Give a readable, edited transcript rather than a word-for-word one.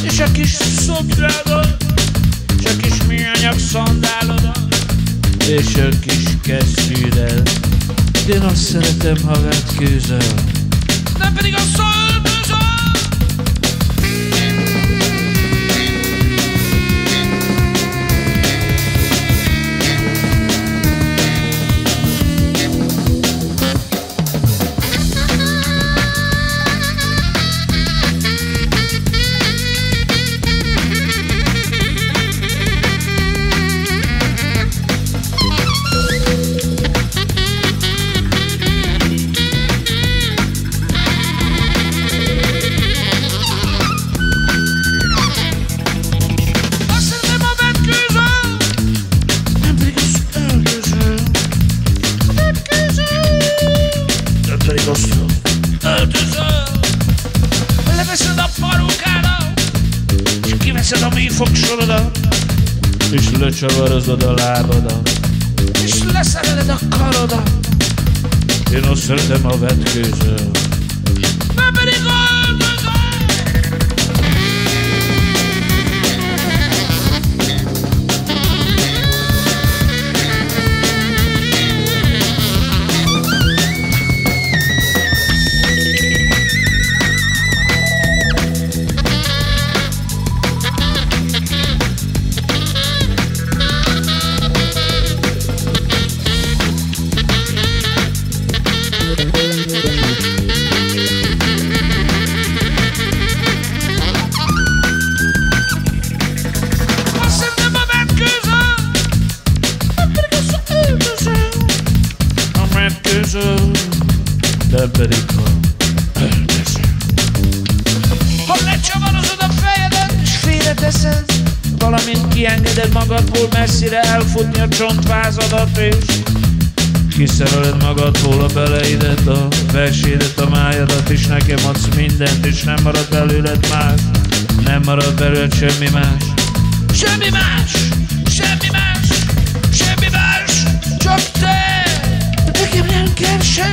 És a kis szobrádat, és a kis műanyag szandálodat, és a kis kesztyűdet. Én azt szeretem, ha vetkőzöl, nem pedig a szöldözöl. Leveszed a parókádat, és kiveszed a műfogsorodat, és lecsavarozod a lábadat, és leszereled a karodat. Én azt szeretem, a vetkőzöl, nem pedig öldözöl. Nem pedig a öldözöl. Ha lecsavarozod a fejedet és félreteszed, valamint kiengeded magadból messzire elfutni a csontvázadat, és kiszereled magadból a beleidet, a versédet, a májadat, és nekem adsz mindent, és nem marad belőled más, nem marad belőled semmi más. Semmi más, semmi más, semmi más, csak te. Nekem nem kell semmi.